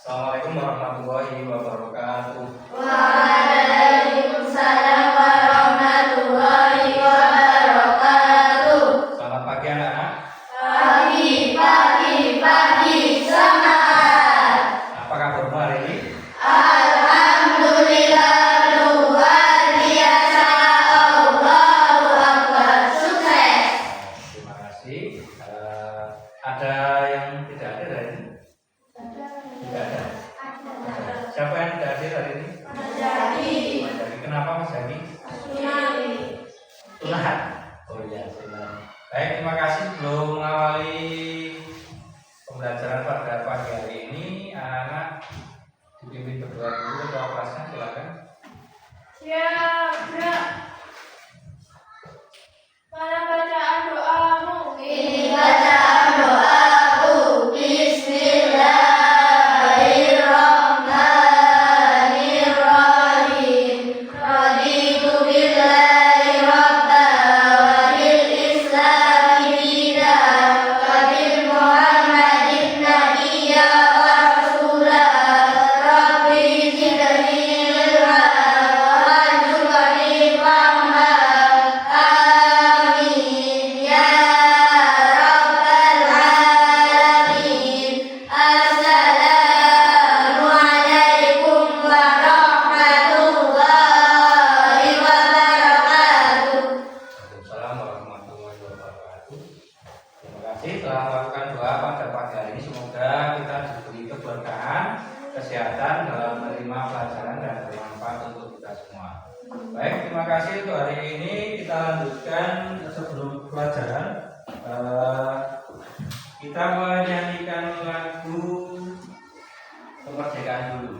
Assalamualaikum warahmatullahi wabarakatuh. Waalaikumsalam warahmatullahi wabarakatuh. Selamat pagi anak-anak. Pagi, semangat. Apa kabarmu hari ini? Alhamdulillah luar biasa. Allahu Akbar. Sukses. Terima kasih. Ada yang tidak hadir hari ini? Tidak ada. Siapa yang tidak hadir hari ini? Jadi, Mas Jami. Kenapa Mas Jami? tsunami. Sunat. Oh iya, sunat. Baik, terima kasih. Sebelum mengawali pembelajaran pada pagi hari ini, anak-anak dipimpin berdoa dulu ketua kelasnya, silakan. Siap, gerak. Mana bacaan doamu? Ini bacaan doaku. Bismillahirrahmanirrahim. Raditu billahi rabba wa bil islami dinan wa bil muhammadin nabiyya wa rasulah. Rabbi zidni ilma warzuqni fahma. Amin ya rabbal alamin. Assalamualaikum warahmatullahi wabarakatuh. Waalaikumsalam warahmatullahi wabarakatuh. Terima kasih telah melakukan doa pada pagi hari ini. Semoga kita diberi keberkahan, kesehatan dalam menerima pelajaran dan bermanfaat untuk kita semua. Baik, terima kasih untuk hari ini. Kita lanjutkan sebelum pelajaran. Kita menyanyikan lagu kemerdekaan dulu.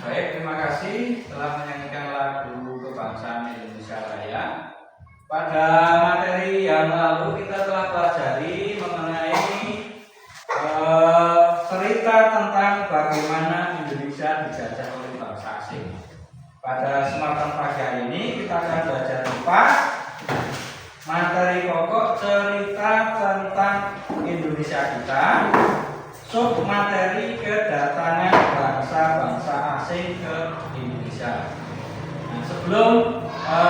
Baik, terima kasih telah menyanyikan lagu kebangsaan Indonesia Raya. Pada materi yang lalu kita telah pelajari mengenai cerita tentang bagaimana Indonesia dijajah oleh bangsa asing. Pada kesempatan pagi hari ini kita akan belajar tentang materi pokok cerita tentang Indonesia kita. Sub materi kedatangan bangsa-bangsa asing ke Indonesia. Nah, sebelum ke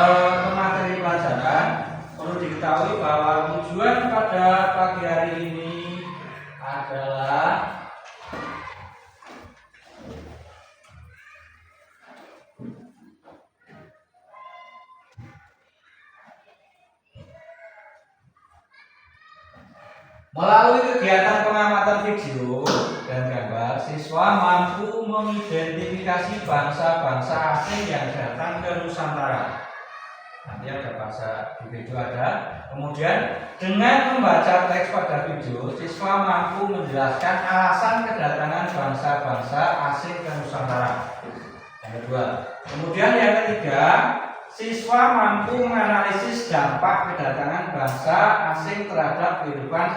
materi pelajaran, perlu diketahui bahwa tujuan pada pagi hari ini Melalui kegiatan pengamatan video dan gambar, siswa mampu mengidentifikasi bangsa-bangsa asing yang datang ke Nusantara. Nanti ada bahasa di video ada. Kemudian dengan membaca teks pada video, siswa mampu menjelaskan alasan kedatangan bangsa-bangsa asing ke Nusantara. Yang kedua. Kemudian yang ketiga, siswa mampu menganalisis dampak kedatangan bangsa asing terhadap kehidupan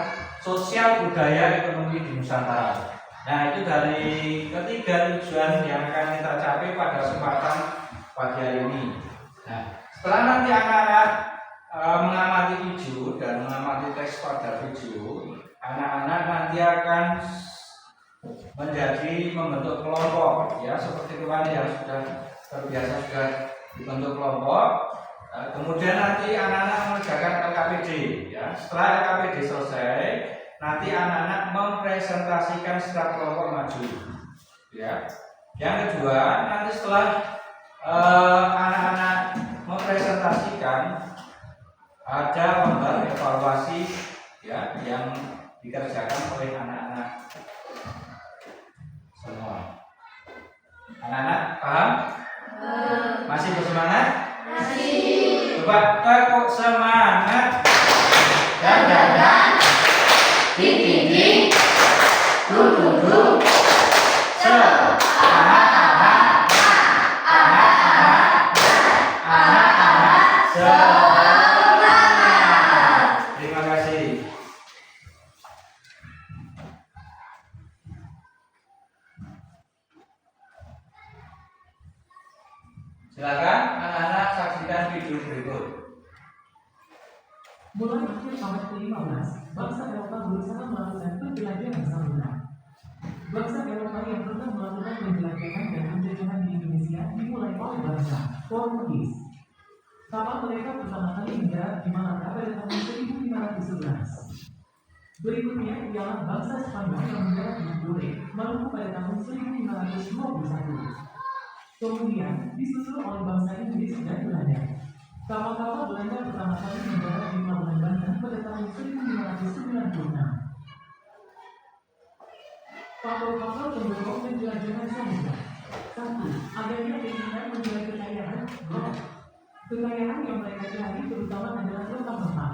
sosial, budaya, ekonomi di Nusantara. Nah, itu dari ketiga tujuan yang akan kita capai pada kesempatan pagi hari ini. Nah, setelah nanti anak-anak mengamati video dan mengamati teks pada video, anak-anak nanti akan membentuk kelompok, ya, seperti kemarin yang sudah terbiasa sudah dibentuk kelompok. Kemudian nanti anak-anak mengerjakan LKPD, ya. Setelah LKPD selesai, nanti anak-anak mempresentasikan secara kelompok maju, ya. Yang kedua, nanti setelah anak-anak mempresentasikan, ada lembar evaluasi, ya, yang dikerjakan oleh anak-anak semua. Anak-anak paham? Masih bersemangat? Masih. Coba kok semangat. Dan tinggi, duduk, anak-anak, semangat. Terima kasih. Silakan anak-anak saksikan video berikut. Mulai akhir abad ke-15, bangsa Eropa berusaha melakukan penjelajahan samudera. Bangsa Eropa yang pernah melakukan penjelajahan dan penjajahan di Indonesia dimulai oleh bangsa Portugis. Kapal mereka pertama kali mendarat di Malaka pada tahun 1511. Berikutnya ialah bangsa Spanyol yang mendarat di Tidore, Maluku pada tahun 1521. Kemudian disusul oleh bangsa Inggris dan Belanda. Kapal-kapal Belanda pertama kali mendarat di Pelabuhan Banten pada tahun 1596. Kapal-kapal pendorong penjelajahan samudera. 1. Adanya keinginan mencari kekayaan gold. Kekayaan yang mereka cari terutama adalah rempah-rempah.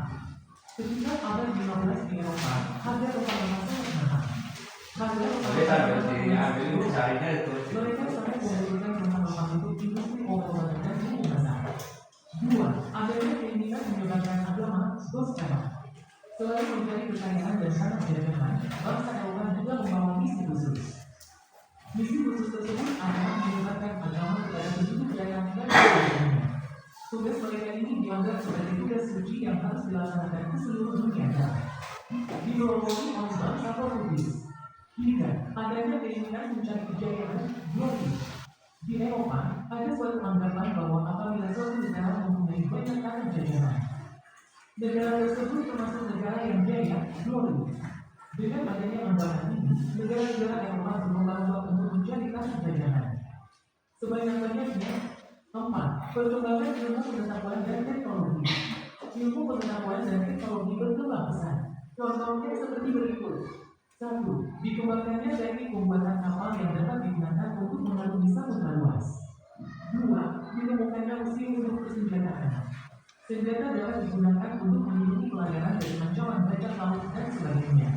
Ketika abad 15 di Eropa, harga rempah-rempah sangat mahal. Harga mereka sangat membutuhkan rempah-rempah untuk industri obat-obatan dan minum basah. 2. Adanya keinginan menyebarkan agama gospel. Selain mencari kekayaan dan sangat jajahan, bangsa Eropa juga membawa misi khusus. Misi khusus tersebut adalah menyebarkan agama kepada penduduk daerah dan seluruh. Tugas mereka ini dianggap sebagai tugas suci yang harus dilaksanakan di seluruh dunia. Dipelopori oleh bangsa Portugis. 3. Adanya keinginan mencari kejayaan glory. Di Eropa, ada suatu anggapan bahwa apabila suatu negara mempunyai banyak anak jajahan, negara tersebut termasuk negara yang jaya, glory. Dengan adanya anggapan ini, negara-negara Eropa berlomba-lomba untuk mencari anak jajahan. Sebanyak-banyaknya. 4. Perkembangan ilmu pengetahuan dan teknologi. Ilmu pengetahuan dan teknologi berkembang pesat. Contohnya seperti berikut. 1. Dikembangkannya teknik pembuatan kapal yang dapat digunakan untuk mengarungi samudera luas. 2. Ditemukannya mesin untuk persenjataan. Senjata dapat digunakan untuk melindungi pelayaran dari ancaman bajak laut dan sebagainya.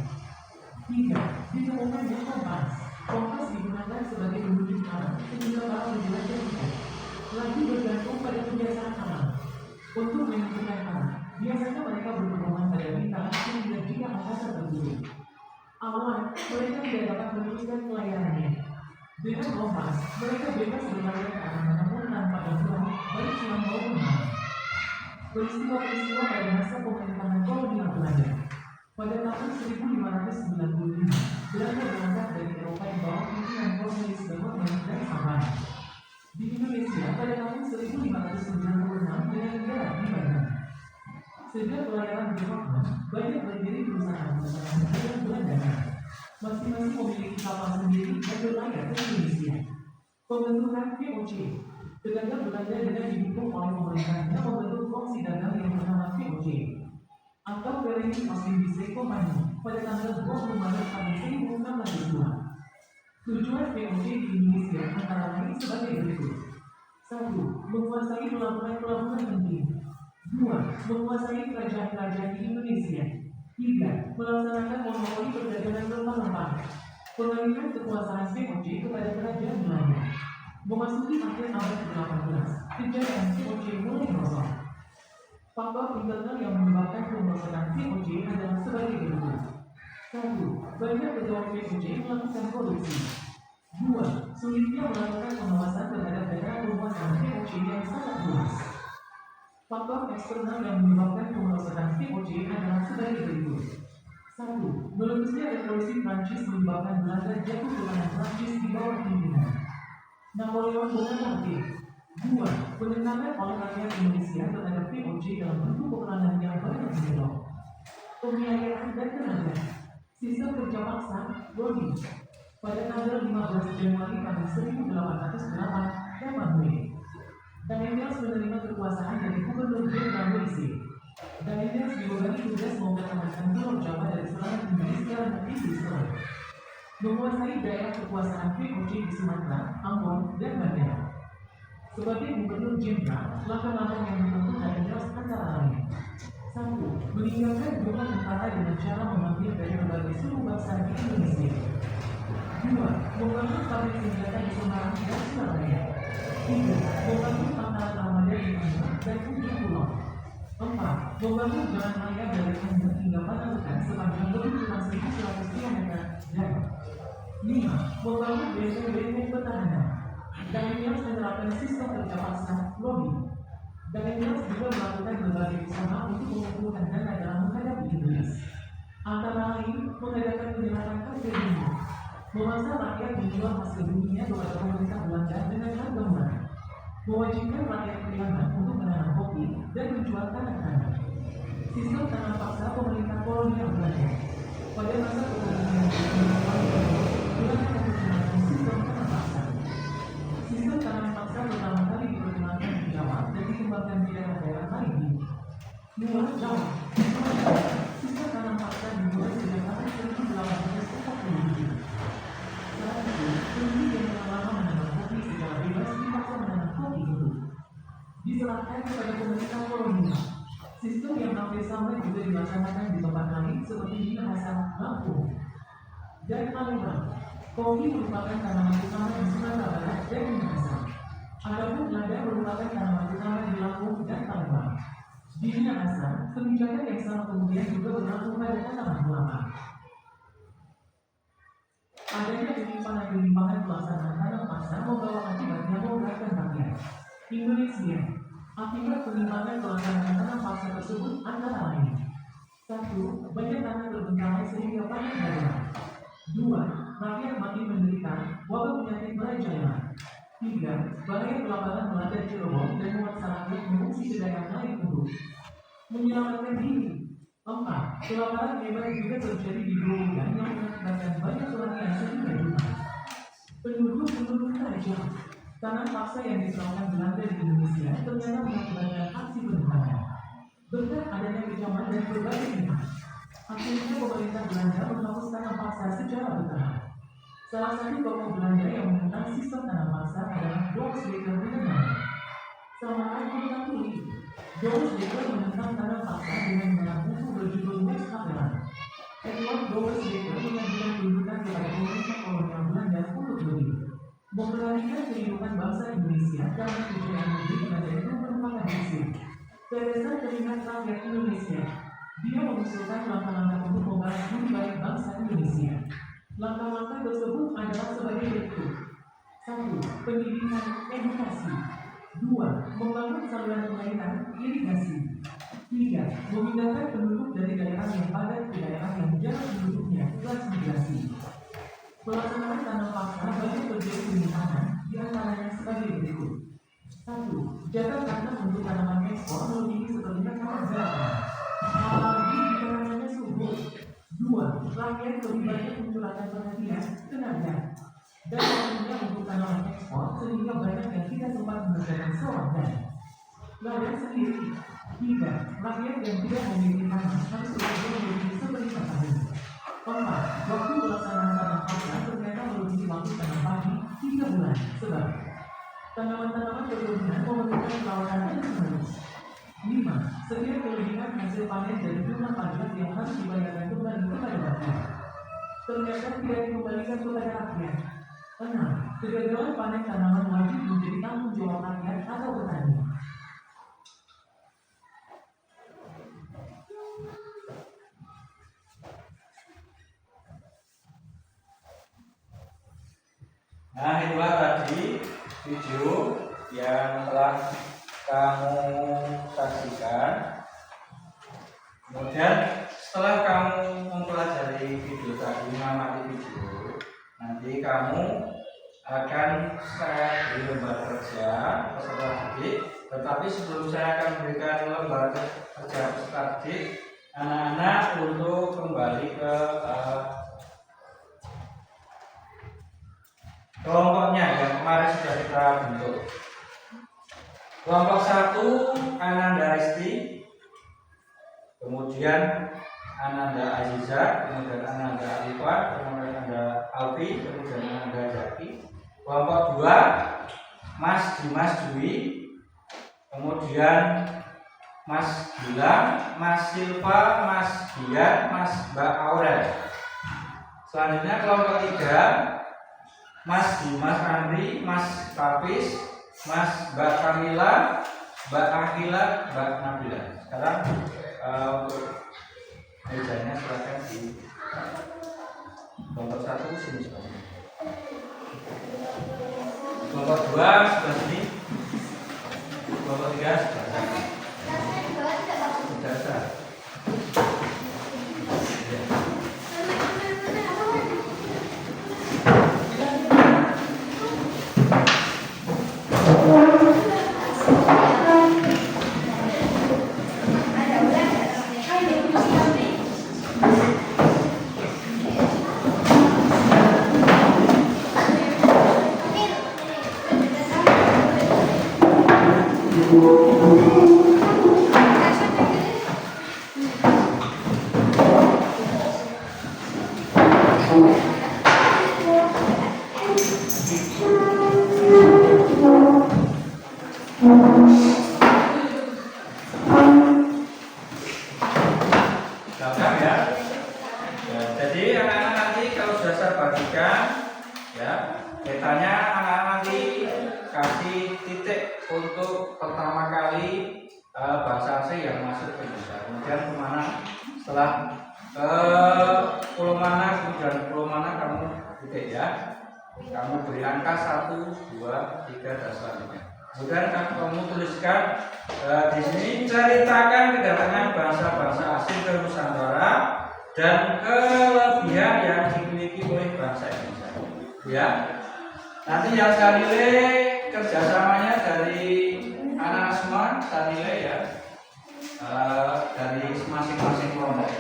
3. Ditemukannya kompas. Kompas digunakan sebagai penunjuk arah sehingga para penjelajah bisa lagi bergantung pada kebiasaan alam. Untuk menentukan arah, biasanya mereka berpedoman pada bintang sehingga jika angkasa tertutup, awan, mereka tidak dapat meneruskan pelayarannya. Dengan kompas, mereka bebas berlayar ke arah manapun tanpa gangguan, baik siang maupun malam. Peristiwa-peristiwa pada masa pemerintahan kolonial Belanda. Pada tahun 1595, Belanda berangkat dari Eropa di bawah pimpinan Cornelis de Hoogland dan Savana. Di Indonesia pada tahun 1596 dengan negara di Bandung. Sejak pelayaran di Hoogland, banyak berdiri perusahaan-perusahaan negara Belanda. Masing-masing memiliki kapal sendiri dan berlayar ke Indonesia. Pembentukan VOC. Pedagang Belanda dengan didukung oleh pemerintahnya membentuk fungsi dagang yang bernama VOC atau Vereniging Oost-Indische Compagnie pada tanggal 20 Maret tahun 1602. Tujuan VOC di Indonesia antara lain sebagai berikut: 1. Menguasai pelabuhan-pelabuhan penting. 2. Menguasai kerajaan-kerajaan di Indonesia. 3. Melaksanakan monopoli perdagangan rempah-rempah. Pengalihan kekuasaan VOC kepada kerajaan Belanda. Memasuki akhir abad ke-18, kejayaan VOC mulai merosot. Faktor internal yang menyebabkan kemerosotan VOC adalah sebagai berikut: 1. Banyak pegawai VOC melakukan korupsi. 2. Sulitnya melakukan pengawasan terhadap daerah penguasaan VOC yang sangat luas. Faktor eksternal yang menyebabkan kemerosotan VOC adalah sebagai berikut: 1. Meledusnya revolusi Prancis menyebabkan Belanda jatuh ke tangan Prancis di bawah pimpinan Napoleon Bonaparte. 2. Penentangan oleh rakyat Indonesia terhadap VOC dalam bentuk peperangan yang banyak belok. Pembiayaan dan tenaga. Sistem kerja paksa, lobby. Pada tanggal 15 Januari tahun 1808, Damanhuri, Daniels menerima kekuasaan dari Gubernur Jenderal Moise. Daniels dibebani tugas mempertahankan Pulau Jawa dari serangan Inggris karena Inggris menguasai daerah kekuasaan VOC di Sumatera, Ambon, dan Banten. Sebagai Gubernur Jenderal, langkah-langkah yang ditempuh Daniels antara lain: 1. Meninggalkan jumlah tentara dengan cara memanggil dari berbagai suku bangsa di Indonesia. 2. Membangun pabrik senjata di Semarang dan Surabaya. 3. Membangun pangkalan armada di Aceh dan ujung pulau. 4. Membangun jalan raya dari Aceh hingga Padalarang sepanjang lebih kurang 1.100 km. Dan 5. Membangun benteng-benteng pertahanan. Daniels menerapkan sistem kerja paksa, lobby. Daniels juga melakukan berbagai usaha untuk mengumpulkan dana dalam menghadapi Inggris. Antara lain, mengadakan penyerahan hasil bumi, memaksa rakyat menjual hasil buminya kepada pemerintah Belanda dengan harga murah, mewajibkan rakyat priaman untuk menanam kopi dan menjual tanah-tanah. Sistem tanam paksa pemerintah kolonial Belanda. Pada masa kepemimpinan Belanda menggunakan sistem tanam paksa. Sistem tanam paksa pertama kali diperkenalkan di Jawa dan dikembangkan di daerah-daerah lain di luar Jawa. Sistem tanam paksa dimulai sejak tahun 1847. Saat itu, penduduk yang lama menanam kopi secara bebas dipaksa menanam kopi itu. Diserahkan kepada pemerintah kolonial. Sistem yang hampir sama juga dilaksanakan di tempat lain seperti di Minahasa, Lampung, dan Palembang. Kopi merupakan tanaman utama di Sumatera Barat dan Minahasa. Adapun lada merupakan tanaman utama di Lampung dan Palembang. Di Minahasa, kebijakan yang sama kemudian juga berlaku pada tanaman kelapa. Adanya penyimpangan pelaksanaan tanam paksa membawa akibatnya menggerakkan rakyat Indonesia. Akibat penyimpangan pelaksanaan tanam paksa tersebut antara lain: 1. Banyak tanah terbengkalai sehingga panen darurat. 2. Rakyat makin menderita wabah penyakit merajalela. 3. Bahaya kelaparan melanda Cirebon dan memaksa rakyat mengungsi ke daerah lain untuk menyelamatkan diri. 4. Kelaparan hebat juga terjadi di Grobogan yang mengakibatkan banyak kematian sehingga juta penduduk tajam. Tanam paksa yang diterapkan Belanda di Indonesia ternyata mengakibatkan aksi penurunan. Berkat adanya kecaman dan berbagai pihak, akhirnya pemerintah Belanda menghapus tanam paksa secara bertahap. Salah satu tokoh Belanda yang menentang sistem tanam paksa adalah Douwes Dekker dengan Selamat Kita Pulih. Douwes Dekker menentang tanam paksa dengan mengarang buku berjudul West Haveland. Edward Douwes Dekker mengajukan tuntutan kepada pemerintah kolonial Belanda untuk lebih memperhatikan kehidupan bangsa Indonesia karena kejayaan negeri Belanda itu merupakan hasil tetesan keringat rakyat Indonesia. Dia mengusulkan langkah-langkah untuk membalas budi baik bangsa Indonesia. Langkah-langkah tersebut adalah sebagai berikut: 1. Pendidikan, edukasi. 2. Membangun saluran pengairan, irigasi. 3. Memindahkan penduduk dari daerah yang padat ke daerah yang jarang penduduknya, transmigrasi. Pelaksanaan tanam paksa banyak terjadi penyimpangan, di antaranya sebagai berikut: 1. Jatah tanah untuk tanaman ekspor melebihi sepertiga tanah garapan, apalagi di kalangannya subur. 2. Rakyat lebih banyak mencurahkan perhatian, tenaga, dan waktunya untuk tanaman ekspor sehingga banyak yang tidak sempat mengerjakan sewajarnya. Lawan sendiri, hingga rakyat yang tidak memiliki tanah harus bekerja memiliki seperti petani. Keempat, waktu pelaksanaan tanam pakan ternyata melebihi waktu tanam padi 3 bulan, sebab tanaman-tanaman berlebihan memerlukan perawatan terus-menerus. 5. Setiap kelebihan hasil panen dari jumlah pajak yang harus dibayarkan kembali kepada rakyat ternyata tidak dikembalikan kepada rakyat. 6. Kegagalan panen tanaman wajib menjadi tanggung jawab rakyat atau petani. Nah, itulah tadi video yang telah kamu saksikan. Kemudian setelah kamu mempelajari video tadi, mengamati video, nanti kamu akan saya beri lembar kerja peserta didik. Tetapi sebelum saya akan berikan lembar kerja peserta didik, anak-anak untuk kembali ke kelompoknya yang kemarin sudah kita bentuk. Kelompok 1 Ananda Risti, kemudian Ananda Aziza, kemudian Ananda Alifah, kemudian Ananda Alfi, kemudian Ananda Zaki. Kelompok 2 Mas Dimas Dwi, kemudian Mas Gilang, Mas Silva, Mas Dian, Mas Mbak Aurel. Selanjutnya kelompok 3 Mas Dimas Andri, Mas Papis, Mas Mbak Kamila, Mbak Akila, Mbak Nabila. Sekarang untuk mejanya silakan di kelompok 1 sini sebenarnya. Kelompok 2 sebelah sini. Kelompok 3 sebelah sana. Sudah sah. Jadi anak-anak nanti kalau sudah saya bagikan, ya, petanya anak-anak nanti kasih titik untuk pertama kali bahasa asing yang masuk ke Indonesia. Kemudian kemana? Setelah ke pulau mana, kemudian pulau mana kamu titik ya. Kamu beri angka 1, 2, 3 dan selanjutnya. Kemudian kamu tuliskan di sini ceritakan kedatangan bangsa-bangsa asing ke Nusantara dan kelebihan yang dimiliki oleh bangsa Indonesia. Ya, nanti yang saya nilai kerjasamanya dari anak semua, saya nilai ya dari masing-masing kelompok.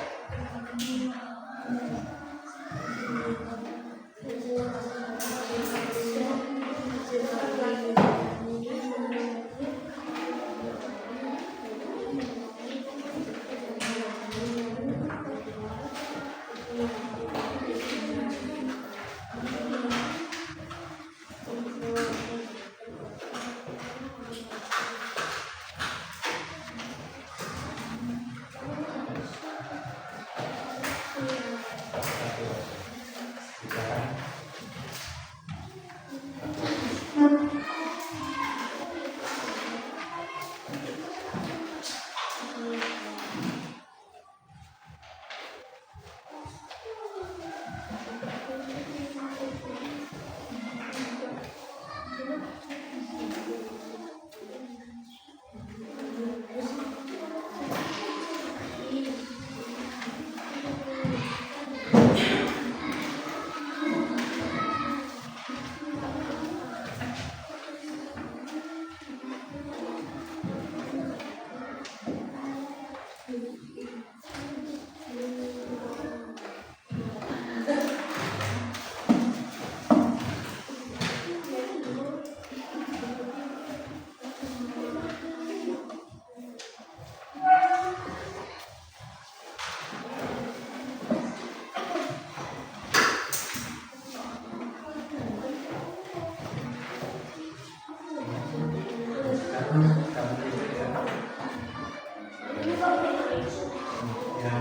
Kamu itu ya. Ya.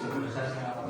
Guru besar siapa?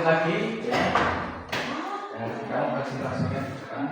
lagi ya. Dan kamu presentasinya kan.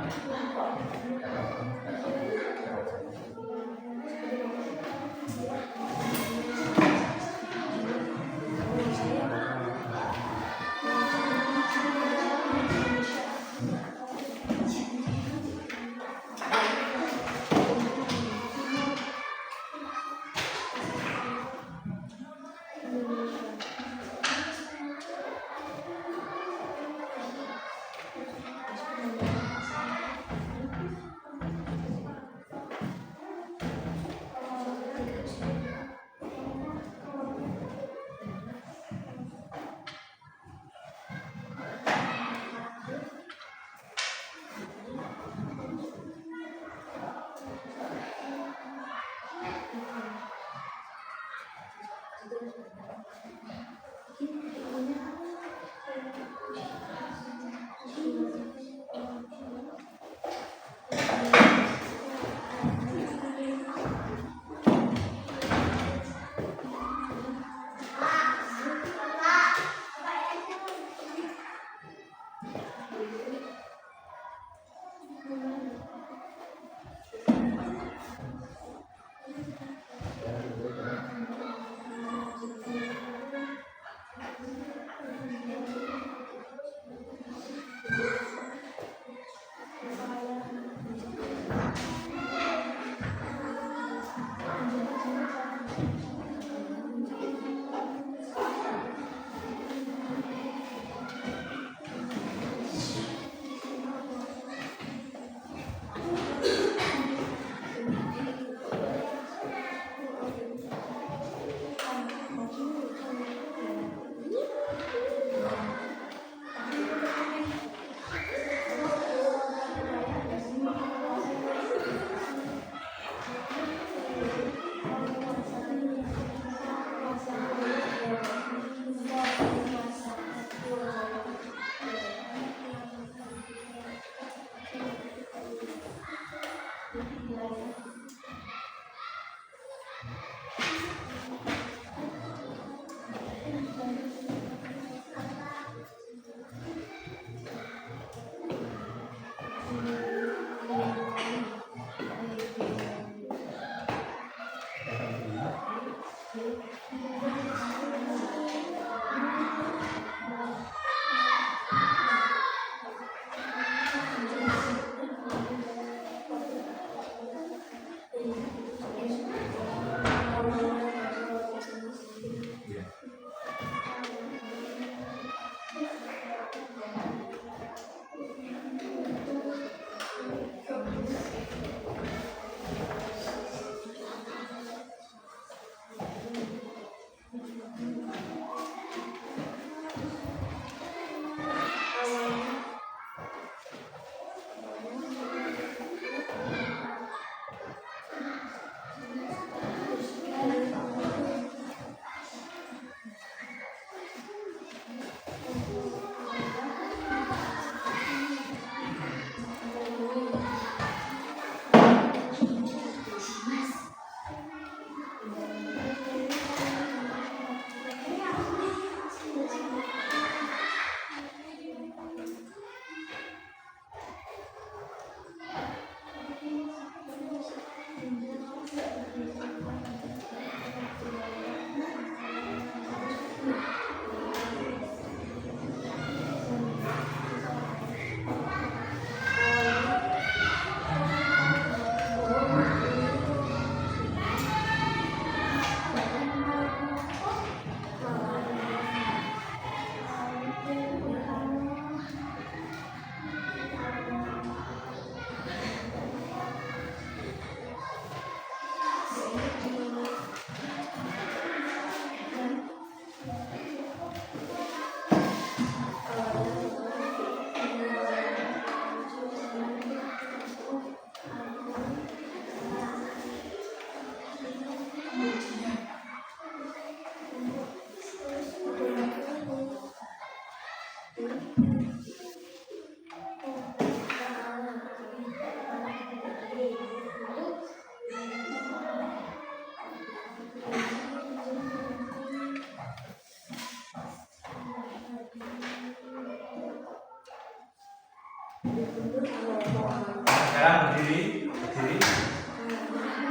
Sekarang berdiri, berdiri,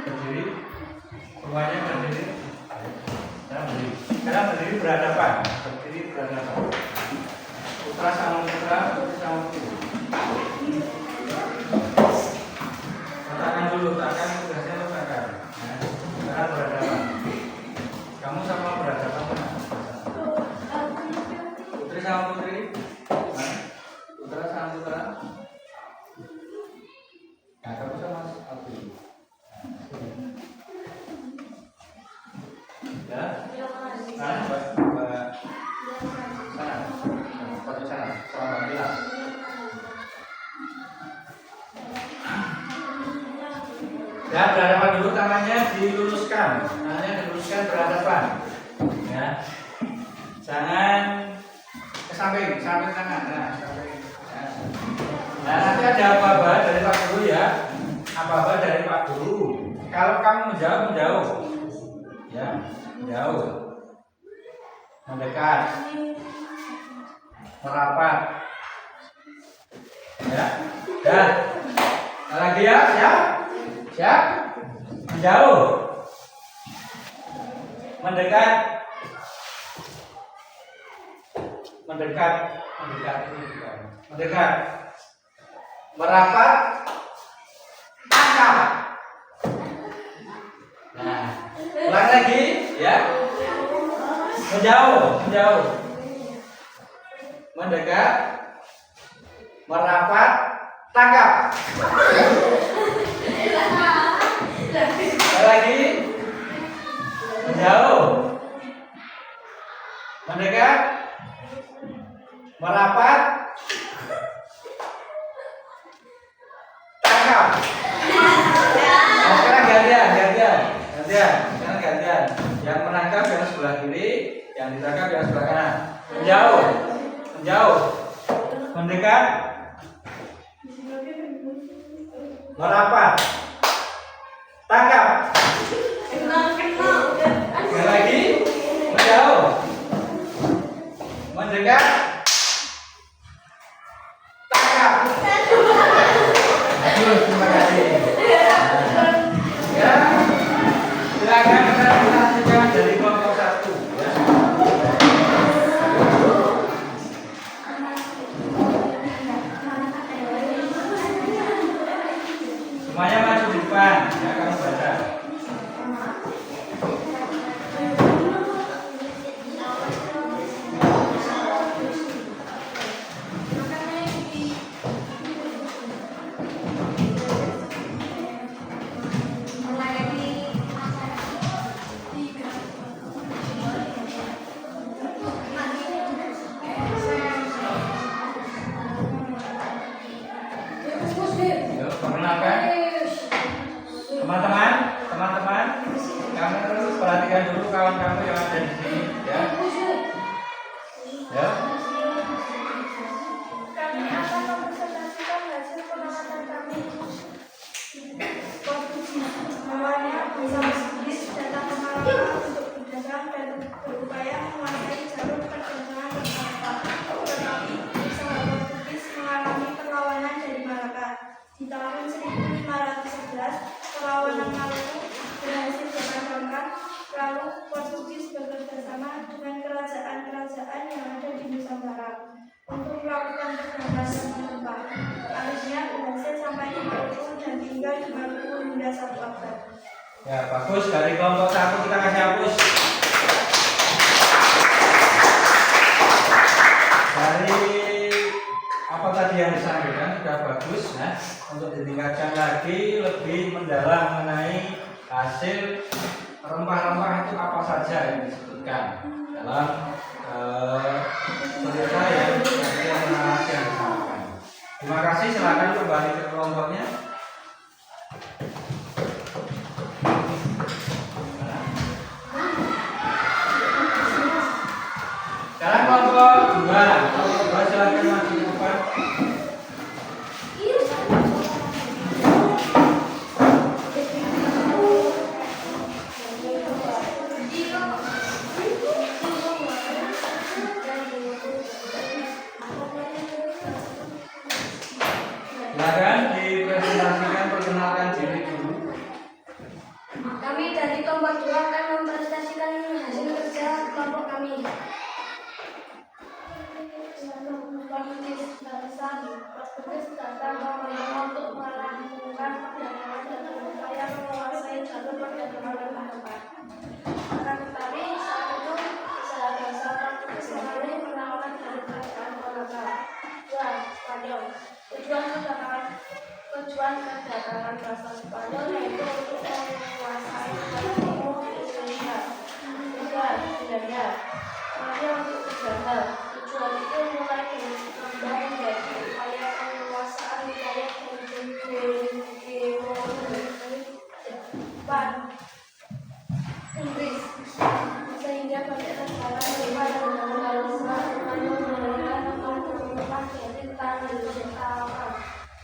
berdiri. Semuanya berdiri. Sekarang berdiri. Sekarang berdiri berhadapan. Berdiri berhadapan. Putra sama putra, putri sama putri. Letakkan dulu, letakkan tugasnya letakkan. Nah, sekarang berhadapan. Kamu sama berhadapan mana? Putri sama putri. Mana? Putra sama putra. Nah, kamu sama aku. Ya? Sana, Mbak. Sana. Satu sana. Sama Mbak Mila. Ya, berhadapan dulu, tangannya diluruskan. Tangannya diluruskan berhadapan. Ya. Jangan ke samping, samping tangan. Nah, samping. Nah, nanti ada apa-apa dari Pak Guru ya. Apa-apa dari Pak Guru. Kalau kamu menjauh, menjauh. Ya, menjauh. Mendekat. Merapat. Ya. Dan lagi ya, siap? Siap? Menjauh. Mendekat. Mendekat. Mendekat itu bukan. Mendekat. Merapat. Tangkap. Nah, ulang lagi, ya. Menjauh, menjauh. Mendekat. Merapat. Tangkap. Lagi. Menjauh. Mendekat. Merapat. Tangkap. Nah, sekarang gantian. Sekarang gantian. Yang menangkap yang sebelah kiri, yang ditangkap yang sebelah kanan. Menjauh. Menjauh. Mendekat. Merapat. Tangkap. Sekali lagi. Menjauh. Mendekat. Tangkap. Aduh, terima kasih. Ya. Silakan kita lanjutkan dari kelompok 1 ya. Semuanya maju di depan ya, kamu baca. Yuk, perkenalkan. Teman-teman, kamu perhatikan dulu kawan kamu yang ada di sini, ya. Ya. Kami akan mempresentasikan hasil pengamatan kami. Awalnya bersama sedikit data pengalaman untuk berdagang dan berupaya menguasai jalur perdagangan Malaka. Tetapi usaha Portugis mengalami perlawanan dari Malaka. Di tahun 1511, perlawanan Maluku berhasil dipadamkan. Lalu Portugis bekerjasama dengan kerajaan-kerajaan yang ada di Nusantara untuk melakukan perdagangan yang tempat. Akhirnya berhasil sampai di Maluku dan tinggal di Maluku hingga 1 abad. Ya, bagus. Dari kelompok 1 kita kasih hapus. Dari apa tadi yang disampaikan sudah bagus ya. Untuk ditingkatkan lagi lebih mendalam mengenai hasil rempah-rempah itu apa saja yang disebutkan dalam cerita yang narasi yang disampaikan. Terima kasih. Silakan kembali ke kelompoknya. Sekarang kelompok 2 silakan maju ke depan. Silakan dipresentasikan kedatangan bahasa Spanyol yaitu untuk menguasai wilayah timur Indonesia. Belanda. Hanya untuk Belanda. Tujuan itu mulai berkembang menjadi upaya penguasaan wilayah Jepang, Inggris, sehingga banyak negara Eropa dan Australia mengenalkan akan berubah jadi tanah Jepang.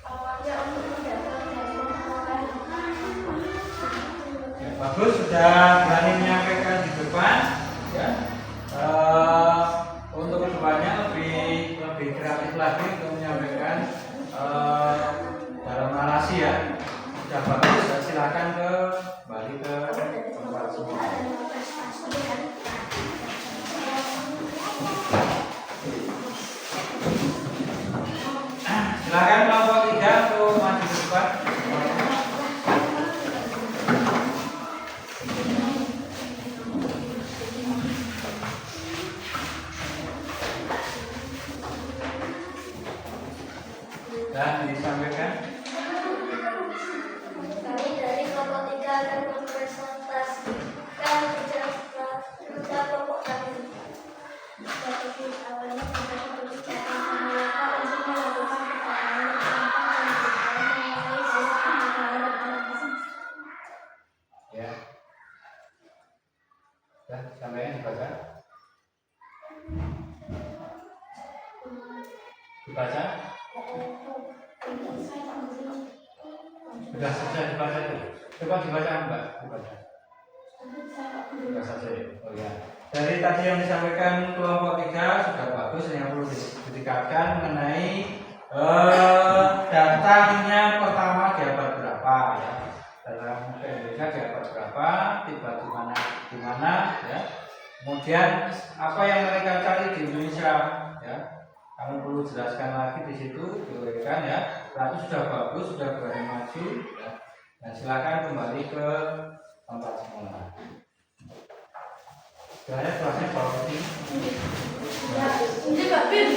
Awalnya untuk mendatang dan memperoleh. Bagus, sudah berani menyampaikan di depan, ya. Untuk kedepannya lebih kreatif lagi untuk menyampaikan dalam narasi ya. Sudah bagus, silakan kembali ke tempat semua. Silakan kelompok 3 untuk maju ke depan. Dan disampaikan. Kami dari kelompok 3 akan mempresentasikan kerja kelompok kami. Strategi awalnya kita berbicara mengapa untuk melakukan pertahanan tentang mengenai sistem pertahanan. Ya. Dan sampaikan dibaca. Dibaca. Sudah selesai dibaca itu. Coba dibaca Mbak. Dibaca. Sudah selesai. Oh ya. Dari tadi yang disampaikan kelompok 3 sudah bagus, yang perlu ditingkatkan mengenai datangnya pertama di abad berapa ya. Dalam Indonesia di abad berapa, tiba di mana ya. Kemudian apa yang mereka cari di Indonesia ya. Kamu perlu jelaskan lagi di situ, diuraikan ya. Berarti sudah bagus, sudah berani maju ya. Dan silakan kembali ke tempat semula. Saya kelasnya bawah ini. Ya, ini Pak Bin.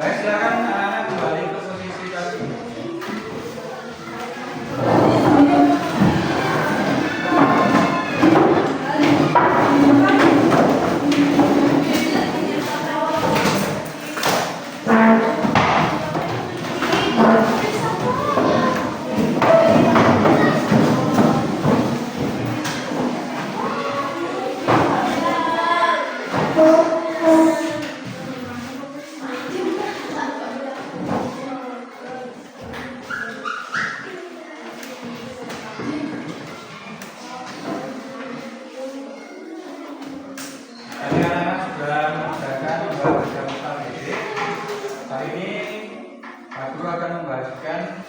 Baik, silakan anak-anak kembali ke posisi tadi. Tadi anak-anak sudah mengerjakan membaca mata didik. Hari ini Pak Guru akan membagikan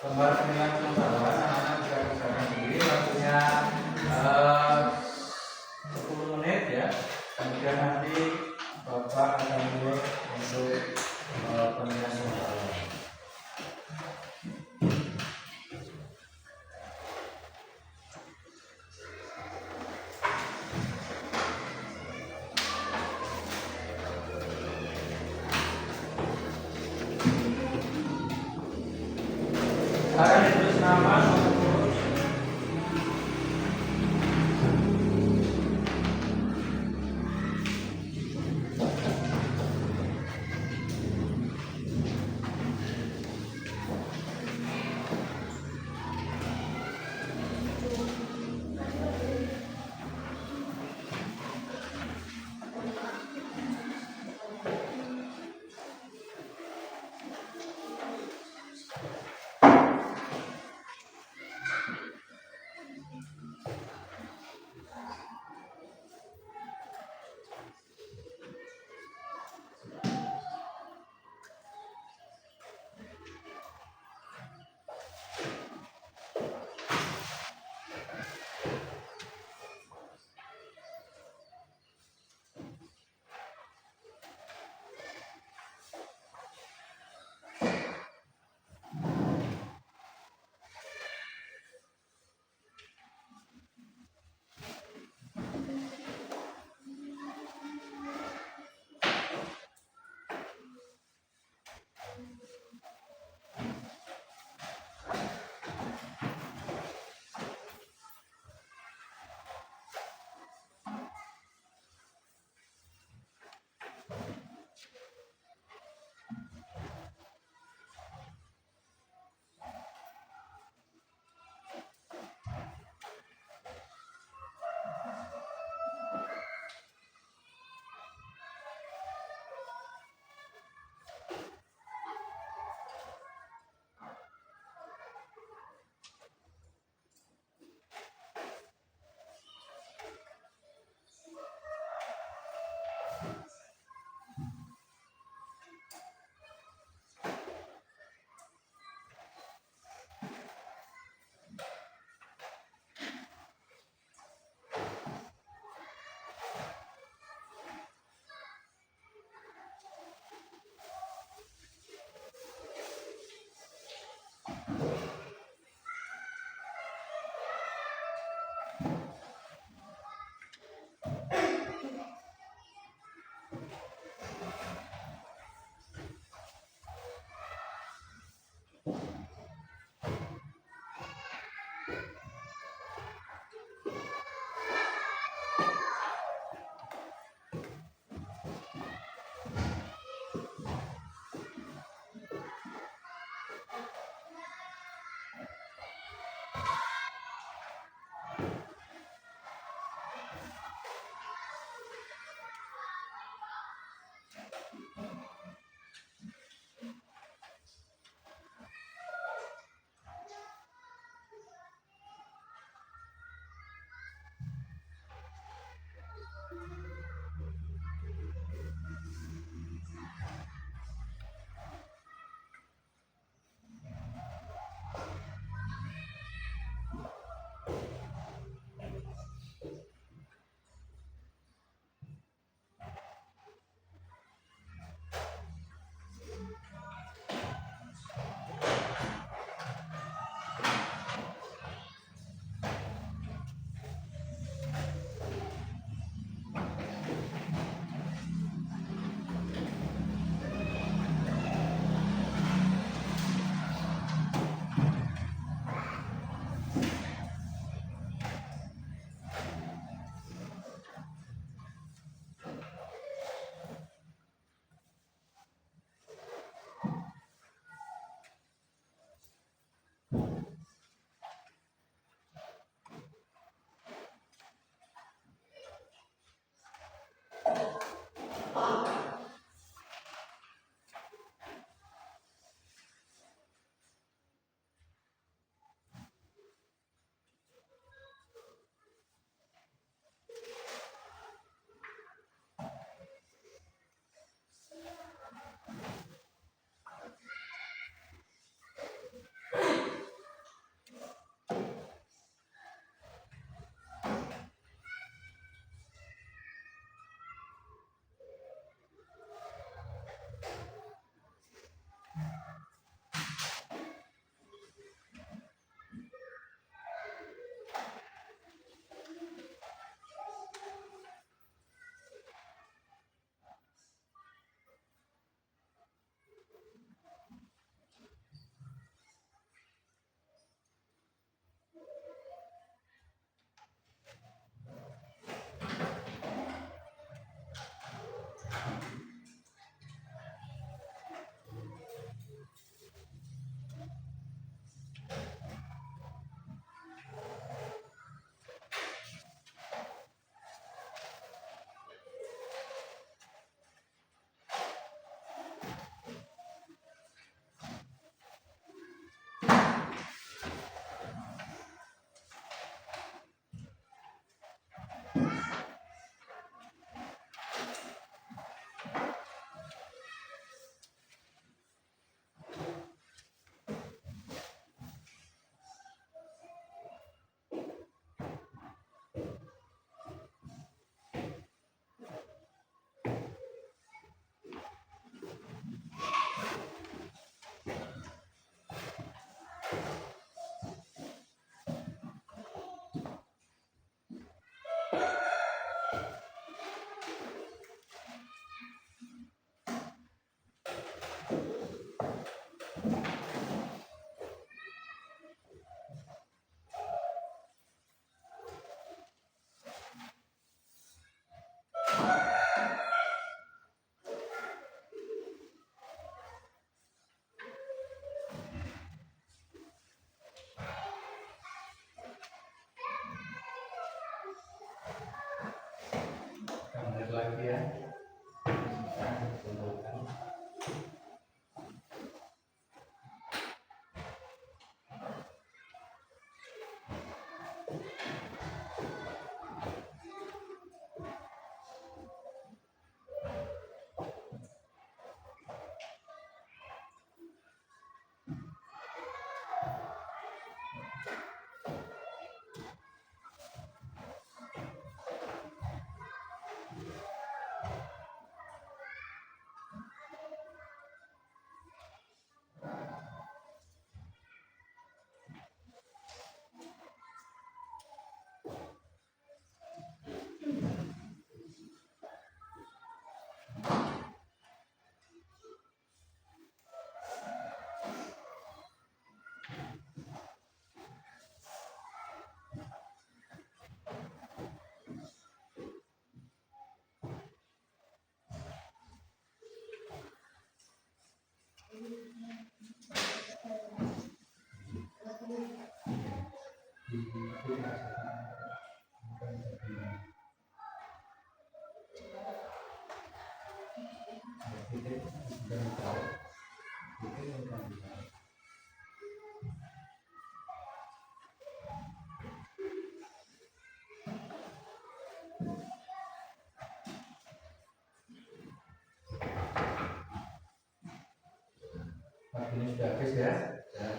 lembar penilaian pengetahuan. Anak-anak bisa kerjakan sendiri. Waktunya 10 menit ya. Kemudian nanti Bapak akan mulai untuk penilaian pengetahuan. Akan ditulis nama, nomor Sudah habis ya. Ya.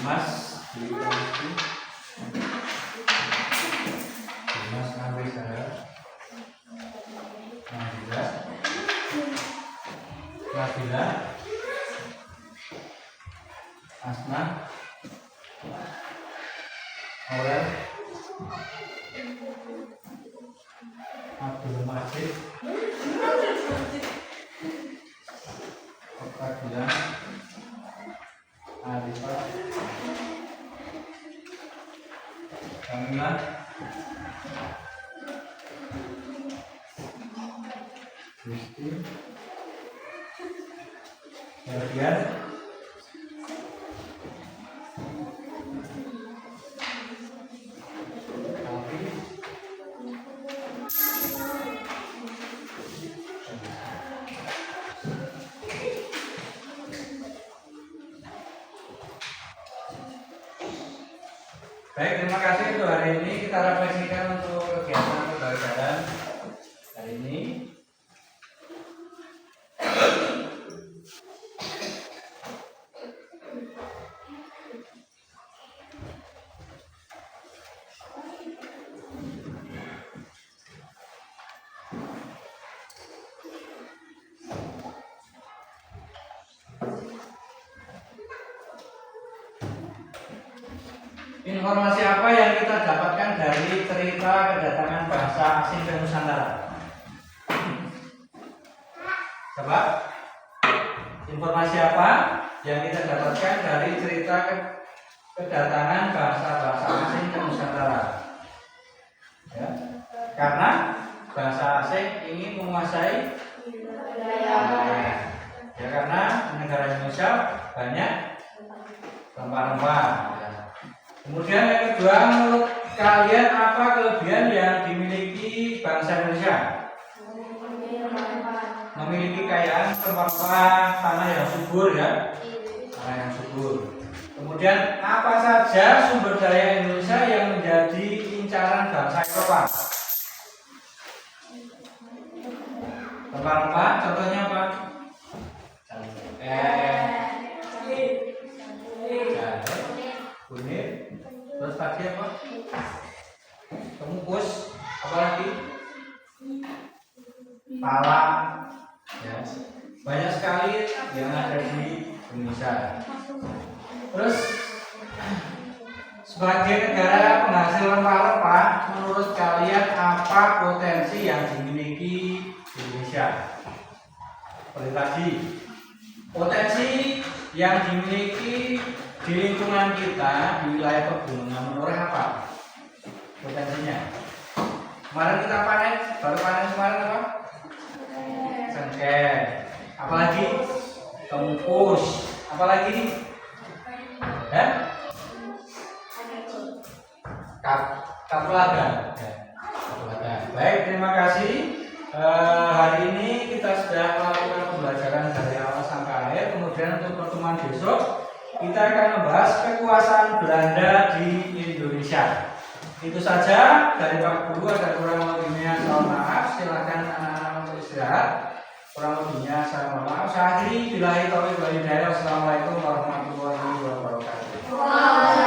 Dimas Nabila, Nabila, Asma, Aurel, Abdul Majid, Okadila, Arifat, Kamila, Kristi, Herdian, Alfi, Baik, terima kasih untuk hari ini. Kita refleksikan untuk kegiatan pembelajaran hari ini. Informasi apa yang kita dapatkan dari cerita kedatangan bangsa asing ke Nusantara? Coba. Informasi apa yang kita dapatkan dari cerita kedatangan bangsa-bangsa asing ke Nusantara? Ya. Karena bangsa asing ingin menguasai wilayah. Ya, karena di negara Indonesia banyak rempah-rempah. Kemudian yang kedua, menurut kalian apa kelebihan yang dimiliki bangsa Indonesia? Memiliki kekayaan rempah-rempah, tanah yang subur ya, tanah yang subur. Kemudian apa saja sumber daya Indonesia yang menjadi incaran bangsa Eropa? Rempah-rempah, contohnya apa? Kunir, terus tadi apa? Kemukus, apa lagi? Pala, ya. Banyak sekali yang ada di Indonesia. Terus sebagai negara penghasil rempah-rempah, menurut kalian apa potensi yang dimiliki Indonesia? Seperti tadi, potensi yang dimiliki di lingkungan kita di wilayah pegunungan menurut apa? Potensinya. Kemarin kita panen, baru panen kemarin apa? Cengkeh. Apalagi? Kemukus. Apalagi? Kapulaga. Baik, terima kasih. Hari ini kita sudah melakukan pembelajaran dari awal sampai akhir. Kemudian untuk pertemuan besok kita akan membahas kekuasaan Belanda di Indonesia. Itu saja dari Pak Guru. Ada kurang lebihnya saya mohon maaf. Silakan anak-anak untuk istirahat. Kurang lebihnya saya mohon maaf. Saya akhiri billahi taufiq wal hidayah. Wassalamualaikum warahmatullahi wabarakatuh.